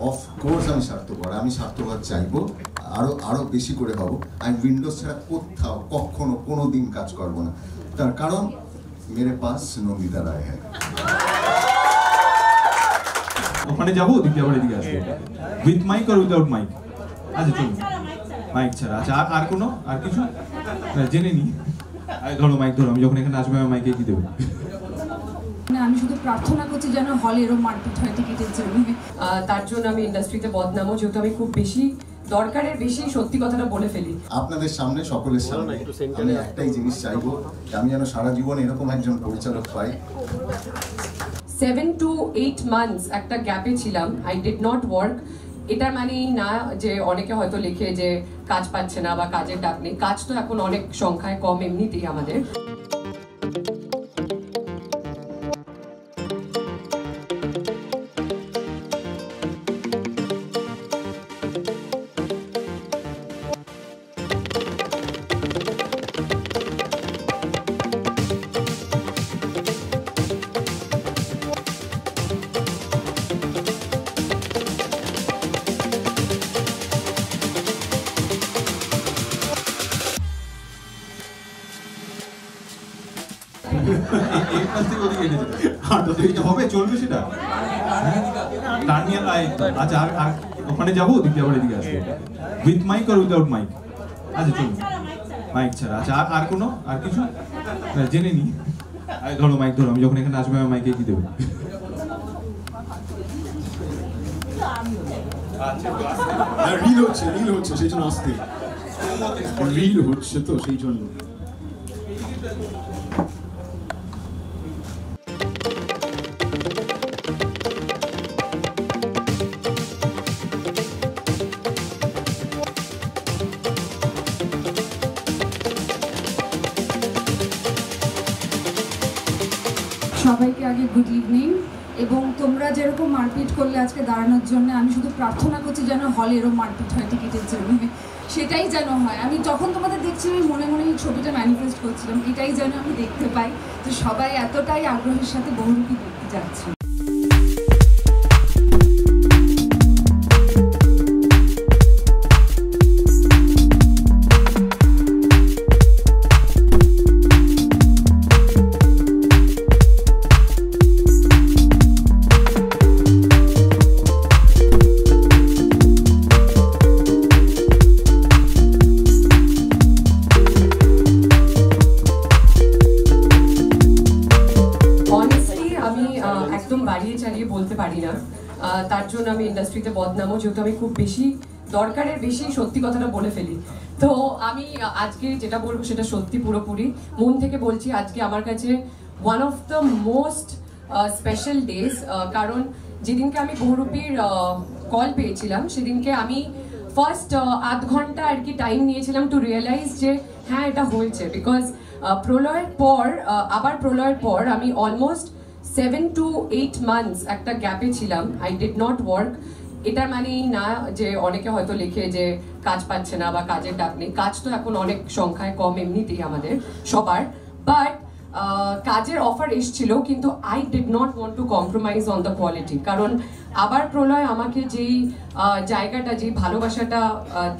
Of course আমি স্বার্থপর চাইবো, আরো বেশি করে হবো। আমি উইন্ডোজ ছাড়া কোথাও কখনো কোনো দিন কাজ করবো না, তার কারণ মেরে পাস নন্দিতা রায় হ্যাঁ। ওখানে যাবো দিকে আবার এদিকে আসবো, উইথ মাইক আর উইদাউট মাইক? আচ্ছা চলুন, মাইক ছাড়া। আচ্ছা আর কোনো আর কিছু জেনে নি? ধরো মাইক ধরো, আমি যখন এখানে আসবো মাইকে কি দেবো? আমি শুধু প্রার্থনা করছি যেন হলে এরকম মারপিট হয় টিকিটের জন্য। তার জন্য আমি ইন্ডাস্ট্রিতে বদনামও, যেহেতু আমি খুব বেশি দরকারের বেশি সত্যি কথাটা বলে ফেলি। আপনাদের সামনে, সকলের সামনে আমি একটাই জিনিস চাইবো, আমি যেন সারা জীবন এরকম একজন পরিচালক পাই। 7 to 8 months একটা গ্যাপে ছিলাম, আই ডিড নট ওয়ার্ক। এটার মানে না যে অনেকে হয়তো লিখে যে কাজ পাচ্ছে না বা কাজের ডাক নেই, কাজ তো এখন অনেক সংখ্যায় কম এমনিতেই আমাদের। হবে, চলবে সেটা? আচ্ছা আর ওখানে যাবো দিকে আবার এদিকে আসবো, উইথ মাইক আর উইদাউট মাইক? আচ্ছা চলুন, মাইক ছাড়া। আচ্ছা আর কোনো আর কিছু জেনে নি? ধরো মাইক ধরো, আমি যখন এখানে আসবো মাইকে কি দেবো? রিল হচ্ছে সেই জন্য আসতে, রিল হচ্ছে তো সেই জন্য। সবাইকে আগে গুড ইভিনিং। এবং তোমরা যেরকম মারপিট করলে আজকে দাঁড়ানোর জন্য, আমি শুধু প্রার্থনা করছি যেন হলে এরকম মারপিট হয় টিকিটের জন্য, সেটাই যেন হয়। আমি যখন তোমাদের দেখছি আমি মনে মনে এই ছবিটা ম্যানিফেস্ট করছিলাম, এটাই যেন আমি দেখতে পাই, যে সবাই এতটাই আগ্রহের সাথে বহুরূপী দেখতে যাচ্ছে। বলতে পারি না, তার জন্য আমি ইন্ডাস্ট্রিতে বদনামও, যেহেতু আমি খুব বেশি দরকারের বেশি সত্যি কথাটা বলে ফেলি। তো আমি আজকে যেটা বলবো সেটা সত্যি পুরোপুরি মন থেকে বলছি। আজকে আমার কাছে one of the most special days, কারণ যেদিনকে আমি বহুরূপীর কল পেয়েছিলাম সেদিনকে আমি ফার্স্ট আধ ঘন্টা আর কি টাইম নিয়েছিলাম টু রিয়েলাইজ যে হ্যাঁ এটা হয়েছে। বিকজ প্রলয়ের পর আমি অলমোস্ট 7 to 8 months একটা গ্যাপে ছিলাম, আই ডিড নট ওয়ার্ক। এটার মানে না যে অনেকে হয়তো লিখে যে কাজ পাচ্ছে না বা কাজের ডাক নেই, কাজ তো এখন অনেক সংখ্যায় কম এমনিতেই আমাদের সবার। বাট কাজের অফার এসেছিল, কিন্তু I did not want to compromise on the quality. কারণ আবার প্রলয় আমাকে যেই জায়গাটা, যেই ভালোবাসাটা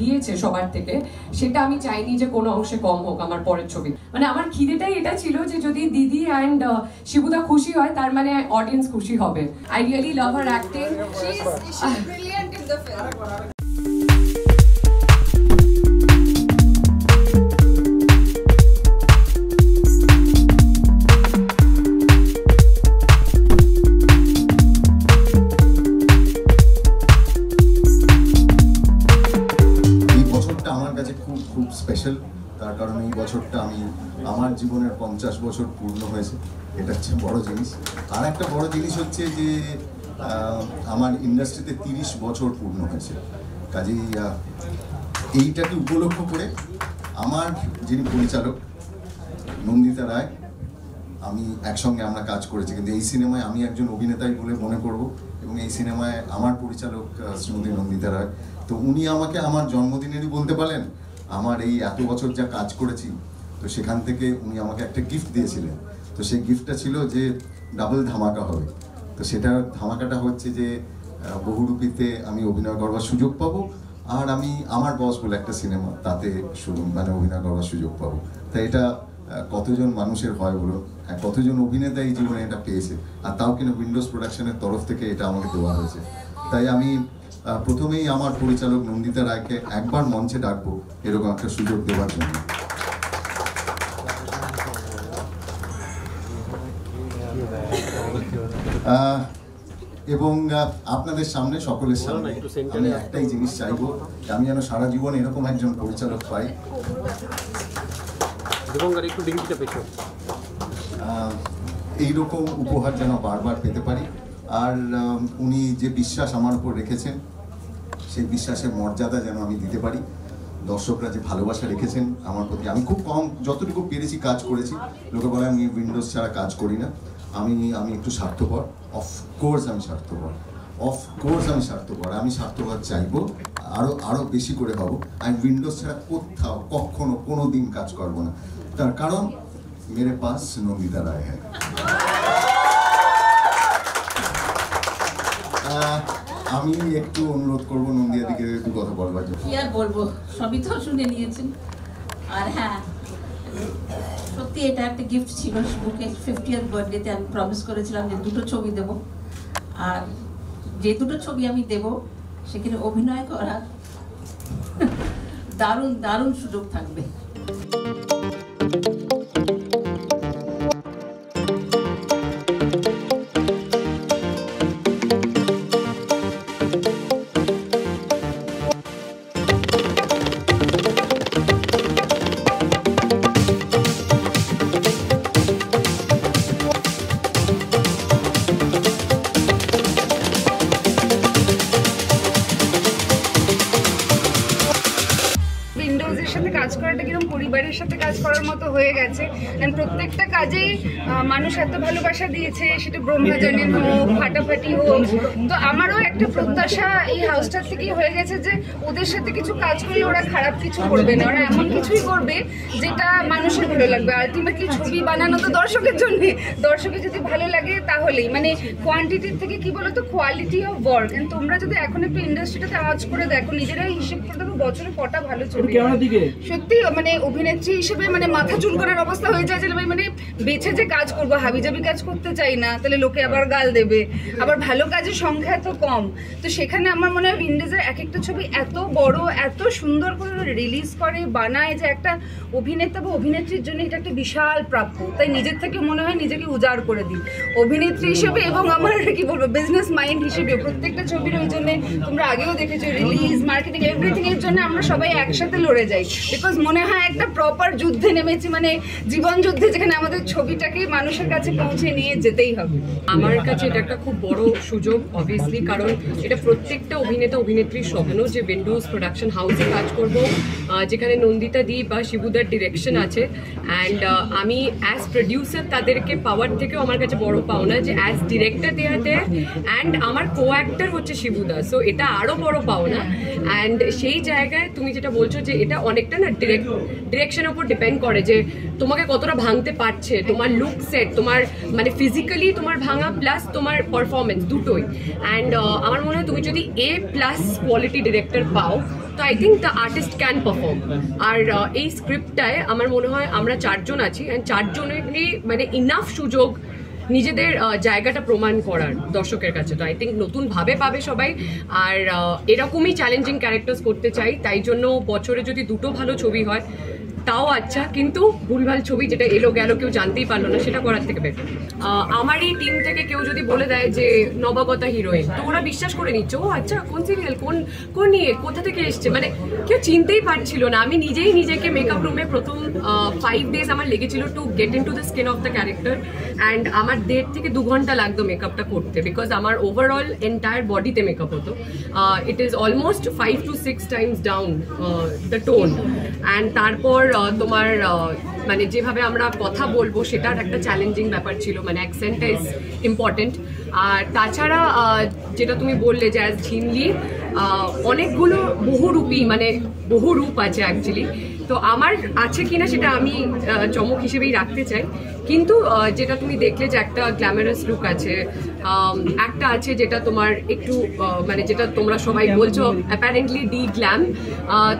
দিয়েছে সবার থেকে, সেটা আমি চাইনি যে কোনো অংশে কম হোক আমার পরের ছবি। মানে আমার খিদেটাই এটা ছিল যে যদি দিদি অ্যান্ড শিবুদা খুশি হয় তার মানে অডিয়েন্স খুশি হবে। I really love her acting. খুব স্পেশাল, তার কারণ এই বছরটা আমার জীবনের 50 বছর পূর্ণ হয়েছে, এটা হচ্ছে বড় জিনিস। আর একটা বড় জিনিস হচ্ছে যে আমার ইন্ডাস্ট্রিতে 30 বছর পূর্ণ হয়েছে। কাজেই এইটাকে উপলক্ষ করে আমার যিনি পরিচালক নন্দিতা রায়, আমি একসঙ্গে আমরা কাজ করেছি, কিন্তু এই সিনেমায় আমি একজন অভিনেতাই বলে মনে করব, এবং এই সিনেমায় আমার পরিচালক শ্রীমতী নন্দিতা রায়। তো উনি আমাকে আমার জন্মদিনেরই বলতে পারলেন, আমার এই এত বছর যা কাজ করেছি, তো সেখান থেকে উনি আমাকে একটা গিফট দিয়েছিলেন। তো সেই গিফটটা ছিল যে ডাবল ধামাকা হবে। তো সেটার ধামাকাটা হচ্ছে যে বহুরূপীতে আমি অভিনয় করবার সুযোগ পাবো, আর আমি আমার বস বলে একটা সিনেমা, তাতে মানে অভিনয় করবার সুযোগ পাবো। তাই এটা কতজন মানুষের হয় বলুন, কতজন অভিনেতা এই জীবনে এটা পেয়েছে, আর তাও কিনা উইন্ডোজ প্রোডাকশনের তরফ থেকে এটা আমাকে দেওয়া হয়েছে। তাই আমি প্রথমেই আমার পরিচালক নন্দিতা রায়কে একবার মঞ্চে ডাকবো এরকম একটা সুযোগ দেওয়ার জন্য। এবং আপনাদের সামনে, সকলের সামনে আমি একটাই জিনিস চাইবো, আমি যেন সারা জীবন এরকম একজন পরিচালক পাই, এইরকম উপহার যেন বারবার পেতে পারি। আর উনি যে বিশ্বাস আমার উপর রেখেছেন, সেই বিশ্বাসের মর্যাদা যেন আমি দিতে পারি। দর্শকরা যে ভালোবাসা রেখেছেন আমার প্রতি, আমি খুব কম যতটুকু পেরেছি কাজ করেছি। লোকে বলে আমি উইন্ডোজ ছাড়া কাজ করি না, আমি একটু স্বার্থপর। অফকোর্স আমি স্বার্থপর, আমি স্বার্থপর চাইবো, আরো বেশি করে হব। আমি উইন্ডোজ ছাড়া কোথাও কখনো কোনো দিন কাজ করবো না, তার কারণ মেরে পাস নন্দিতা রায় হ্যাঁ। আমি একটু অনুরোধ করবো নন্দিতা দিকে একটু কথা বলবার জন্য। কি আর বলবো, সবই তো শুনে নিয়েছেন। আর হ্যাঁ, সত্যি এটা একটা গিফট ছিল। বুকে 50th বার্থডেতে আমি প্রমিস করেছিলাম যে 2টো ছবি দেব, আর যে 2টো ছবি আমি দেব সেখানে অভিনয় করার দারুণ দারুণ সুযোগ থাকবে। উইন্ডোজের সাথে কাজ করাটা কিরকম পরিবারের সাথে কাজ করার মতো হয়ে গেছে। প্রত্যেকটা কাজেই মানুষ এত ভালোবাসা দিয়েছে, সেটা ব্রহ্মজানের হোক, ফাটাফাটি হোক। তো আমারও একটা প্রত্যাশা এই হাউসটার থেকেই হয়ে গেছে যে ওদের সাথে কিছু কাজ করলে ওরা খারাপ কিছু করবে না, ওরা এমন কিছুই করবে যেটা মানুষের ভালো লাগবে। আলটিমেটলি ছবি বানানো তো দর্শকের জন্য, দর্শকের যদি ভালো লাগে তাহলেই, মানে কোয়ান্টিটির থেকে কি বলতো কোয়ালিটি অফ ওয়ার্ক। তোমরা যদি এখন একটু ইন্ডাস্ট্রিটাতে আওয়াজ করে দেখো, নিজেরাই হিসেব করে দেখো বছরে কটা ভালো ছবি। সত্যি মানে অভিনেত্রী হিসেবে মানে মাথা চুল করার অবস্থা হয়ে যায় যে মানে বেছে যে কাজ করবো, হাবিজাবি কাজ করতে চাই না, তাহলে লোকে আবার গাল দেবে। আবার ভালো কাজের সংখ্যা এত কম, তো সেখানে আমার মনে হয় উইন্ডোজের এক একটা ছবি এত বড়, এত সুন্দর করে রিলিজ করে বানায় যে একটা অভিনেতা বা অভিনেত্রীর জন্য এটা একটা বিশাল প্রাপ্য। তাই নিজের থেকে মনে হয় নিজেকে উজাড় করে দিই অভিনেত্রী হিসেবে, এবং আমার কি বলবো বিজনেস মাইন্ড হিসেবে। প্রত্যেকটা ছবির ওই জন্য তোমরা আগেও দেখেছো, রিলিজ, মার্কেটিং, এভরিথিং এর জন্য আমরা সবাই একসাথে লড়ে যাই। বিকজ মনে হয় একটা প্রপার যুদ্ধে নেমেছি, মানে জীবন যুদ্ধে, যেখানে আমাদের ছবিটাকে মানুষের কাছে পৌঁছে নিয়ে যেতেই হবে। আমার কাছে এটা একটা খুব বড় সুযোগ অবভিয়াসলি, কারণ এটা প্রত্যেকটা অভিনেতা অভিনেত্রীর স্বপ্ন যে উইন্ডোজ প্রোডাকশন হাউসে কাজ করব, যেখানে নন্দিতা দি বা শিবুদার ডিরেকশন আছে। অ্যান্ড আমি অ্যাজ প্রডিউসার তাদেরকে পাওয়ার থেকেও আমার কাছে বড় পাওনা যে অ্যাজ ডিরেক্টর দেওয়াতে, অ্যান্ড আমার কো অ্যাক্টর হচ্ছে শিবুদা, সো এটা আরও বড় পাওনা। অ্যান্ড সেই জায়গায় তুমি যেটা বলছো যে এটা অনেকটা না ডিরেকশনের উপর ডিপেন্ড করে যে তোমাকে কতটা ভাঙতে পারছে, তোমার লুক সেট, তোমার মানে ফিজিক্যালি তোমার ভাঙা প্লাস তোমার পারফরমেন্স দুটোই। অ্যান্ড আমার মনে হয় তুমি যদি A+ কোয়ালিটি ডিরেক্টর পাও, তো I think the artist can perform. আর এই স্ক্রিপ্টটায় আমার মনে হয় আমরা 4 জন আছি, অ্যান্ড 4 জনেরই মানে ইনাফ সুযোগ নিজেদের জায়গাটা প্রমাণ করার দর্শকের কাছে। তো আই থিঙ্ক নতুনভাবে পাবে সবাই, আর এরকমই চ্যালেঞ্জিং ক্যারেক্টার্স করতে চাই। তাই জন্য বছরে যদি 2টো ভালো ছবি হয় তাও আচ্ছা, কিন্তু ভুলভাল ছবি যেটা এলো গেল কেউ জানতেই পারলো না, সেটা করার থেকে বেটার। আমার এই টিম থেকে কেউ যদি বলে দেয় যে নবাগতা হিরোইন, তো ওরা বিশ্বাস করে নিচ্ছে ও আচ্ছা কোন সিরিয়াল, কোন নিয়ে, কোথা থেকে এসছে, মানে কেউ চিনতেই পারছিল না। আমি নিজেই নিজেকে মেকআপ রুমে প্রথম 5 days আমার লেগেছিল to get in to the skin of the character, and আমার 1.5 থেকে 2 ঘন্টা লাগতো মেকআপটা করতে, বিকজ আমার ওভারঅল এন্টায়ার বডিতে মেকআপ হতো। It is almost 5 to 6 times down the tone. And তারপর তোমার মানে যেভাবে আমরা কথা বলবো সেটার একটা চ্যালেঞ্জিং ব্যাপার ছিল, মানে অ্যাকসেন্টটা ইজ ইম্পর্টেন্ট। আর তাছাড়া যেটা তুমি বললে যে অ্যাজ ঝিমলি অনেকগুলো বহুরূপী মানে বহু রূপ আছে অ্যাকচুয়ালি। তো আমার আছে কিনা সেটা আমি চমক হিসেবেই রাখতে চাই, কিন্তু যেটা তুমি দেখলে যে একটা গ্ল্যামারাস লুক আছে, একটা আছে যেটা তোমার একটু মানে যেটা তোমরা সবাই বলছো অ্যাপারেন্টলি ডি গ্ল্যাম।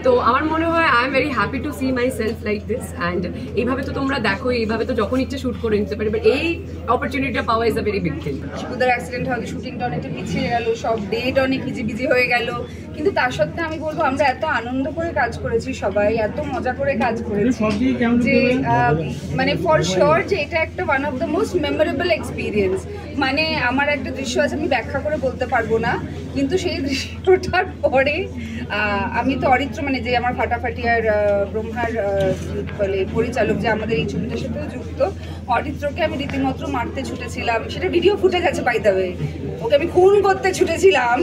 তো আমার মনে হয় I am very happy to see myself like this. And এইভাবে তো তোমরা দেখো, এইভাবে তো যখন ইচ্ছে শ্যুট করে নিতে পারি, বাট এই অপরচুনিটিটা পাওয়া is a very big thing. শিবুদার অ্যাক্সিডেন্ট হয়তো শুটিংটা অনেকটা পিছিয়ে গেল, সব ডেট অনেক বিজি হয়ে গেল, কিন্তু তার সত্ত্বেও আমি বলবো আমরা এত আনন্দ করে কাজ করেছি, সবাই এত মজা করে কাজ করেছি যে মানে ফর শিওর যে এটা একটা one of the most memorable experience. মানে আমার একটা দৃশ্য আছে, আমি ব্যাখ্যা করে বলতে পারবো না, কিন্তু সেই দৃশ্যটার পরে আমি তো অরিত্র মানে যে আমার ফাটাফাটি আর ব্রহ্মার বলে পরিচালক যে আমাদের এই ছবিটার সাথেও যুক্ত, অরিত্রকে আমি রীতিমতো মারতে ছুটেছিলাম, সেটা ভিডিও ফুটেজ আছে পাই যাবে, ওকে আমি খুন করতে ছুটেছিলাম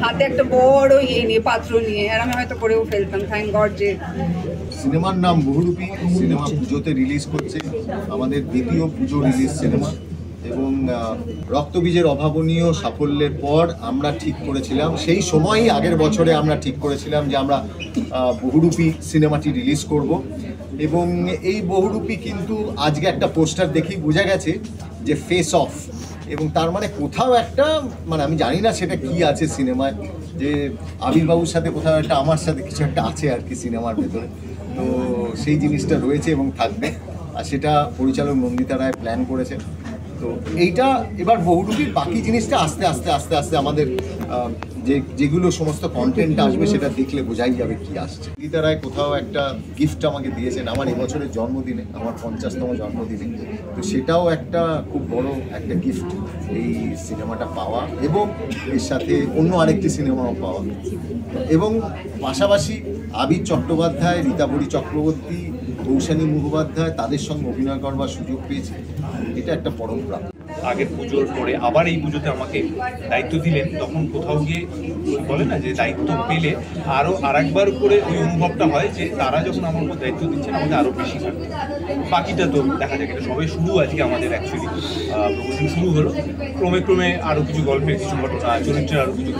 হাতে একটা বড় ইয়ে নিয়ে পাত্র নিয়ে, আর আমি হয়তো করেও ফেলতাম। থ্যাংক গড যে সিনেমার নাম বহুরূপী, সিনেমা পুজোতে রিলিজ করছে, আমাদের দ্বিতীয় পুজো রিলিজ সিনেমা, এবং রক্তবীজের অভাবনীয় সাফল্যের পর আমরা ঠিক করেছিলাম, সেই সময়ই আগের বছরে আমরা ঠিক করেছিলাম যে আমরা বহুরূপী সিনেমাটি রিলিজ করব। এবং এই বহুরূপী কিন্তু আজকে একটা পোস্টার দেখি বোঝা গেছে যে ফেস অফ, এবং তার মানে কোথাও একটা মানে আমি জানি না সেটা কি আছে সিনেমায়, যে আবির্বাবুর সাথে কোথাও একটা আমার সাথে কিছু একটা আছে আর কি সিনেমার ভেতরে। তো সেই জিনিসটা রয়েছে এবং থাকবে, আর সেটা পরিচালক নন্দিতা রায় প্ল্যান করেছে। তো এইটা এবার বহুরূপীর বাকি জিনিসটা আস্তে আস্তে আস্তে আস্তে আমাদের যেগুলো সমস্ত কন্টেন্ট আসবে সেটা দেখলে বোঝাই যাবে কি আসছে। নন্দিতা রায় কোথাও একটা গিফট আমাকে দিয়েছেন আমার এবছরের জন্মদিনে, আমার 50তম জন্মদিনে, তো সেটাও একটা খুব বড় একটা গিফট এই সিনেমাটা পাওয়া, এবং এর সাথে অন্য আরেকটি সিনেমাও পাওয়া, এবং পাশাপাশি আবির চট্টোপাধ্যায়, রীতাভরি চক্রবর্তী, কৌশানী মুখোপাধ্যায় তাদের সঙ্গে অভিনয় করবার সুযোগ পেয়েছি, এটা একটা পরম্পরা। আগের পুজোর পরে আবার এই পুজোতে আমাকে দায়িত্ব দিলেন, তখন কোথাও গিয়ে বলে না যে দায়িত্ব পেলে আরও আরেকবার করে ওই অনুভবটা হয় যে তারা যখন আমার উপর দায়িত্ব দিচ্ছেন আমাকে আরও বেশি থাকবে। বাকিটা তো দেখা যাক, এটা সবে শুরু আজকে আমাদের অ্যাকচুয়ালি প্রমোশন শুরু হলো, ক্রমে ক্রমে আরও কিছু গল্পের কিছু ঘটনা, চরিত্রের আরও কিছু